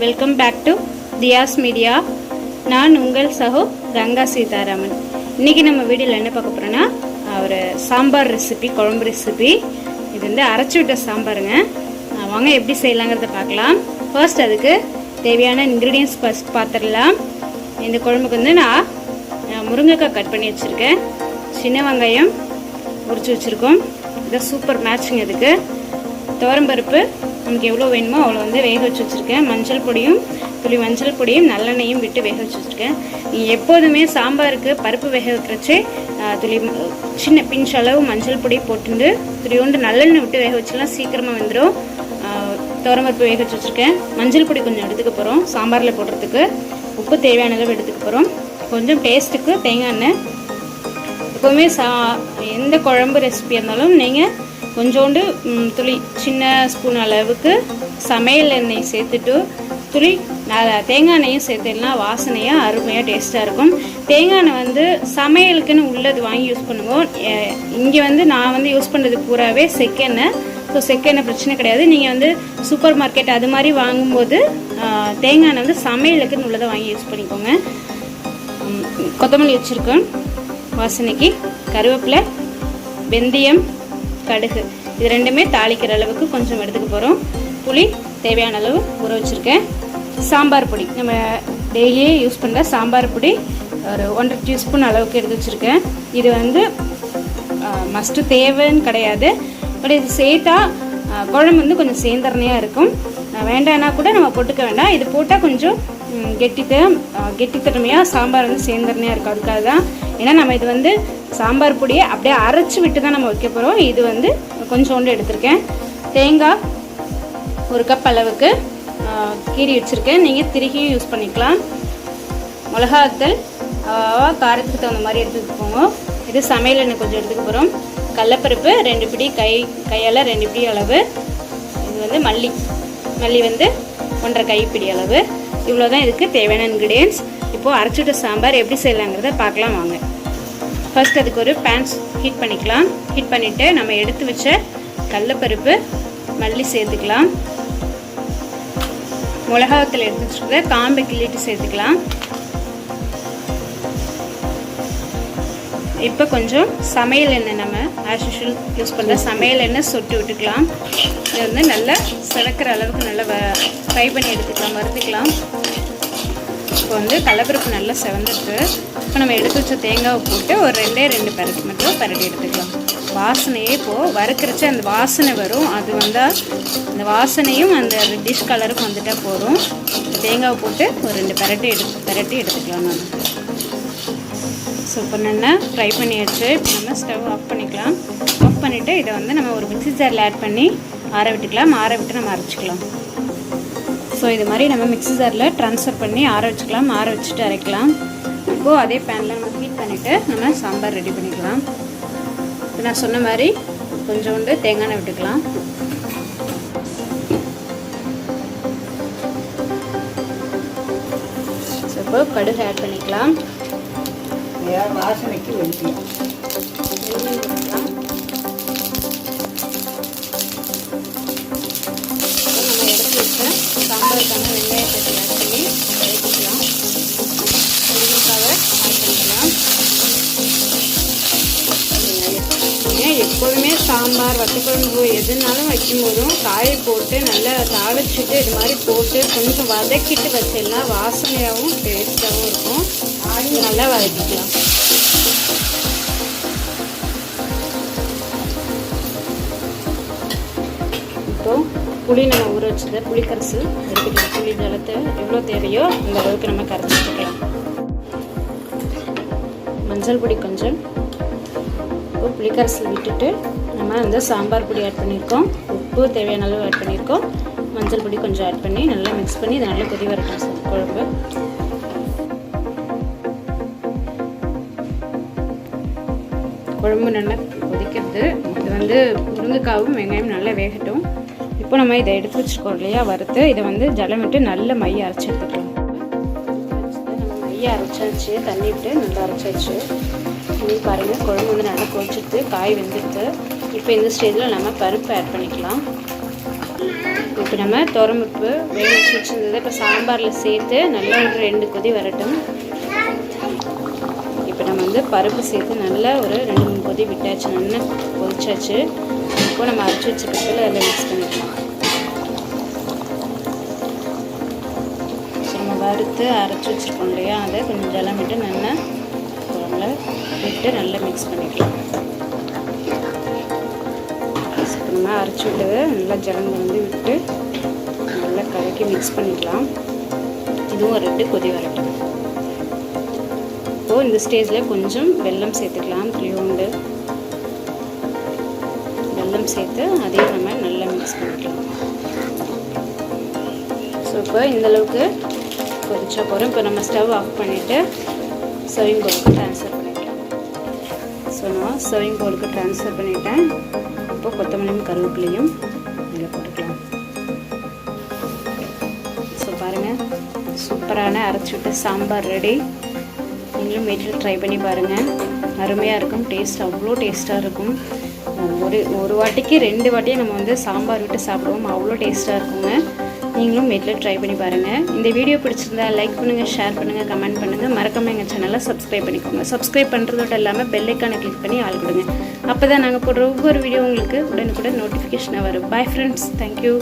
Welcome back to தியாஸ் media. நான் உங்கள் சகோ கங்கா சீதாராமன். இன்றைக்கி நம்ம வீடியோவில் என்ன பார்க்க போகிறோன்னா ஒரு சாம்பார் ரெசிபி, குழம்பு ரெசிபி. இது வந்து அரைச்சி விட்ட சாம்பாருங்க. வாங்க எப்படி செய்யலாங்கிறத பார்க்கலாம். ஃபர்ஸ்ட் அதுக்கு தேவையான இன்க்ரீடியன்ஸ் ஃபர்ஸ்ட் பார்த்துடலாம். இந்த குழம்புக்கு வந்து நான் முருங்கைக்காய் கட் பண்ணி வச்சுருக்கேன், சின்ன வெங்காயம் உரிச்சு வச்சுருக்கோம். இதை சூப்பர் மேட்சிங். இதுக்கு துவரம்பருப்பு நமக்கு எவ்வளோ வேணுமோ அவ்வளோ வந்து வேக வச்சு வச்சுருக்கேன். மஞ்சள் பொடியும் துளி மஞ்சள் பொடியும் நல்லெண்ணையும் விட்டு வேக வச்சு வச்சுருக்கேன். நீங்கள் எப்போதுமே சாம்பாருக்கு பருப்பு வேக வைக்கிறச்சே துளி சின்ன பிஞ்ச் அளவு மஞ்சள் பொடி போட்டுட்டு துளியோண்டு நல்லெண்ணெய் விட்டு வேக வச்சுலாம் சீக்கிரமாக வந்துடும். துவரம்பருப்பு வேக வச்சு வச்சுருக்கேன். மஞ்சள் பொடி கொஞ்சம் எடுத்துக்க போகிறோம் சாம்பாரில் போடுறதுக்கு. உப்பு தேவையான அளவு எடுத்துக்க போகிறோம். கொஞ்சம் டேஸ்ட்டுக்கு தேங்காய் எண்ணெய். எப்போவுமே எந்த குழம்பு ரெசிபியாக இருந்தாலும் நீங்கள் கொஞ்சோண்டு துளி சின்ன ஸ்பூன் அளவுக்கு சமையல் எண்ணெய் சேர்த்துட்டு துளி தேங்காய் எண்ணெயும் சேர்த்துலாம் வாசனையாக அருமையாக டேஸ்ட்டாக இருக்கும். தேங்காய் எண்ணெய் வந்து சமையலுக்குன்னு உள்ளது வாங்கி யூஸ் பண்ணுவோம். இங்கே வந்து நான் வந்து யூஸ் பண்ணுறது பூராவே செக்கெண்ணெய். ஸோ செக்கெண்ணெய் பிரச்சனை கிடையாது. நீங்கள் வந்து சூப்பர் மார்க்கெட் அது மாதிரி வாங்கும்போது தேங்காய் எண்ணெய் வந்து சமையலுக்குன்னு உள்ளதை வாங்கி யூஸ் பண்ணிக்கோங்க. கொத்தமல்லி வச்சுருக்கேன் வாசனைக்கு, கருவேப்பிலை, வெந்தயம், கடுகு, இது ரெண்டுமே தாளிக்கிற அளவுக்கு கொஞ்சம் எடுத்துக்க போகிறோம். புளி தேவையான அளவு ஊற வச்சுருக்கேன். சாம்பார் பொடி நம்ம டெய்லியே யூஸ் பண்ணுற சாம்பார் பொடி ஒரு 1.5 டீஸ்பூன் அளவுக்கு எடுத்து வச்சுருக்கேன். இது வந்து மஸ்ட்டு தேவைன்னு கிடையாது, பட் இது சேர்த்தா குழம்பு வந்து கொஞ்சம் சேர்ந்தரணையாக இருக்கும். வேண்டான்னா கூட நம்ம போட்டுக்க வேண்டாம். இது போட்டால் கொஞ்சம் கெட்டித்தன்மையாக சாம்பார் வந்து சேர்ந்தரணையாக இருக்கும். அதுக்காக தான். ஏன்னா நம்ம இது வந்து சாம்பார் பொடியை அப்படியே அரைச்சி விட்டு தான் நம்ம வைக்க போகிறோம். இது வந்து கொஞ்சோண்டு எடுத்திருக்கேன். தேங்காய் 1 கப் அளவுக்கு கீரி வச்சுருக்கேன். நீங்கள் திருகியும் யூஸ் பண்ணிக்கலாம். மிளகாத்தல் காரத்துக்கு தகுந்த மாதிரி எடுத்துக்கோங்க. இது சமையல் எண்ணெய் கொஞ்சம் எடுத்துக்க போகிறோம். கடலப்பருப்பு 2 பிடி, கையால் 2 பிடி அளவு. இது வந்து மல்லி வந்து 1.5 கைப்பிடி அளவு. இவ்வளோ தான் இதுக்கு தேவையான இன்க்ரீடியன்ஸ். இப்போது அரைச்சிட்ட சாம்பார் எப்படி செய்யலாங்கிறத பார்க்கலாம் வாங்க. ஃபர்ஸ்ட் அதுக்கு ஒரு பேன் ஹீட் பண்ணிக்கலாம். ஹீட் பண்ணிவிட்டு நம்ம எடுத்து வச்ச கடலப்பருப்பு, மல்லி சேர்த்துக்கலாம். மிளகாத்தில் எடுத்து வச்சுருக்க காம்பை கிள்ளிட்டு சேர்த்துக்கலாம். இப்போ கொஞ்சம் சமையல் எண்ணெய், நம்ம ஆஸ் யூஷுவல் யூஸ் பண்ணுற சமையல் எண்ணெய் சொட்டு விட்டுக்கலாம். இது வந்து நல்லா சிறக்கிற அளவுக்கு நல்லா ஃப்ரை பண்ணி எடுத்துக்கலாம், வறுத்துக்கலாம். இப்போ வந்து கடலப்பருப்பு நல்லா செவந்துட்டு இப்போ நம்ம எடுத்து வச்ச தேங்காவை போட்டு ஒரு 2 பரட்டி மட்டும் பரட்டி எடுத்துக்கலாம். வாசனையே இப்போது வறுக்கிறச்ச அந்த வாசனை வரும். அது வந்தால் அந்த வாசனையும் அந்த ரெட்டிஷ் கலருக்கும் வந்துட்டால் போதும். தேங்காவை போட்டு ஒரு 2 பரட்டி எடுத்துக்கலாம். நம்ம ஸோ இப்போ நல்லா ஃப்ரை பண்ணியாச்சு. இப்போ நம்ம ஸ்டவ் ஆஃப் பண்ணிக்கலாம். ஆஃப் பண்ணிவிட்டு இதை வந்து நம்ம ஒரு மிக்ஸி ஜாரில் ஆட் பண்ணி ஆற விட்டுக்கலாம். ஆற விட்டு நம்ம அரைச்சிக்கலாம். ஸோ இது மாதிரி நம்ம மிக்ஸி ஜாரில் ட்ரான்ஸ்ஃபர் பண்ணி ஆற வச்சுக்கலாம். ஆற வச்சுட்டு அரைக்கலாம். இப்போது அதே பேனில் நம்ம ஹீட் பண்ணிவிட்டு நம்ம சாம்பார் ரெடி பண்ணிக்கலாம். இப்போ நான் சொன்ன மாதிரி கொஞ்சோண்டு தேங்காய் எண்ணெய் விட்டுக்கலாம். ஸோ இப்போ கடுகு ஆட் பண்ணிக்கலாம். வாசனைக்கு வெந்தயம் போட்டுக்கலாம். நம்ம எடுத்து வச்ச சாம்பாருக்கான வெங்காயத்தை ஆட் பண்ணி வதக்கிக்கலாம். முருங்கைக்காவை ஆட் பண்ணிக்கலாம். எப்போதுமே சாம்பார், வத்தக்குழம்பு எதுனாலும் வைக்கும்போதும் காயை போட்டு நல்லா தாளிச்சிட்டு இது மாதிரி போட்டு கொஞ்சம் வதக்கிட்டு வச்சிடனா வாசனையாகவும் டேஸ்ட்டாகவும் இருக்கும். நல்லா வதக்கிக்கலாம். இப்போது புளி நம்ம ஊற வச்சது புளிக்கரைசு எடுத்துக்கலாம். புளி ஜலத்தை எவ்வளோ தேவையோ அந்த அளவுக்கு நம்ம கரைச்சி எடுத்துக்கலாம். மஞ்சள் பொடி கொஞ்சம், இப்போ புளிக்கரைசல் விட்டுட்டு நம்ம அந்த சாம்பார் பொடி ஆட் பண்ணியிருக்கோம். உப்பு தேவையான அளவு ஆட் பண்ணியிருக்கோம். மஞ்சள் பொடி கொஞ்சம் ஆட் பண்ணி நல்லா மிக்ஸ் பண்ணி இதை நல்லா கொதி வரட்டும் குழம்பு. குழம்பு நல்லா கொதிக்கிறது. இது வந்து முருங்கைக்காவும் வெங்காயம் நல்லா வேகட்டும். இப்போ நம்ம இதை எடுத்து வச்சுருக்கோம் இல்லையா, வறுத்து இதை வந்து ஜலம் விட்டு நல்ல மைய அரைச்சி எடுத்துக்கலாம். நம்ம மைய அரைச்சாச்சு, தண்ணி விட்டு நல்லா அரைச்சாச்சு. இது பாருங்கள், குழம்பு வந்து நல்லா கொதிச்சுட்டு காய் வெந்துடுது. இப்போ இந்த ஸ்டேஜில் நம்ம பருப்பு ஆட் பண்ணிக்கலாம். இப்போ நம்ம துவரம்பருப்பு வேக வச்சு வச்சுருந்ததை இப்போ சாம்பாரில் சேர்த்து நல்லா ஒரு 2 கொதி வரட்டும். இப்போ நம்ம வந்து பருப்பு சேர்த்து நல்லா ஒரு 2-3 கொதி விட்டாச்சு, நல்லா கொதிச்சாச்சு. இப்போ நம்ம அரைச்சி வச்சுக்கிறதுல அதில் மிக்ஸ் பண்ணிக்கலாம். ஸோ நம்ம வறுத்து அரைச்சி வச்சுருக்கோம் இல்லையா, அதை கொஞ்சம் ஜலம் விட்டு நல்லா குழம்புல விட்டு நல்லா மிக்ஸ் பண்ணிக்கலாம். இப்போ நம்ம அரைச்சி விட்டதை நல்லா ஜலம் வந்து விட்டு நல்லா கலக்கி மிக்ஸ் பண்ணிக்கலாம். இதுவும் ஒரு 2 கொதி வரட்டும். இப்போது இந்த ஸ்டேஜில் கொஞ்சம் வெல்லம் சேர்த்துக்கலாம். துளியோண்டு வெல்லம் சேர்த்து அதையும் நம்ம நல்லா மிக்ஸ் பண்ணிக்கலாம். ஸோ இப்போ இந்தளவுக்கு கொதிச்சா போகிறோம். இப்போ நம்ம ஸ்டவ் ஆஃப் பண்ணிவிட்டு சர்விங் பவுலுக்கு ட்ரான்ஸ்ஃபர் பண்ணிக்கலாம். ஸோ நான் சர்விங் பவுலுக்கு ட்ரான்ஸ்ஃபர் பண்ணிவிட்டேன். இப்போ கொத்தமல்லியும் கருவேப்பிலையும் இதில் போட்டுக்கலாம். ஸோ பாருங்கள், சூப்பரான அரைச்சி விட்டு சாம்பார் ரெடி. நீங்களும் வீட்டில் ட்ரை பண்ணி பாருங்கள், அருமையாக இருக்கும். டேஸ்ட் அவ்வளோ டேஸ்ட்டாக இருக்கும். ஒரு வாட்டிக்கு 2 வாட்டியே நம்ம வந்து சாம்பார் விட்டு சாப்பிடுவோம், அவ்வளோ டேஸ்ட்டாக இருக்குங்க. நீங்களும் வீட்டில் ட்ரை பண்ணி பாருங்கள். இந்த வீடியோ பிடிச்சிருந்தா லைக் பண்ணுங்கள், ஷேர் பண்ணுங்கள், கமெண்ட் பண்ணுங்கள். மறக்காமல் எங்கள் சேனலை சப்ஸ்கிரைப் பண்ணிக்கோங்க. சப்ஸ்கிரைப் பண்ணுறதோட இல்லாமல் பெல் ஐக்கானை கிளிக் பண்ணி ஆள் கொடுங்க. அப்போ தான் நாங்கள் போடுற ஒவ்வொரு வீடியோ உங்களுக்கு உடனுக்குடன் நோட்டிஃபிகேஷனாக வரும். Bye friends, thank you.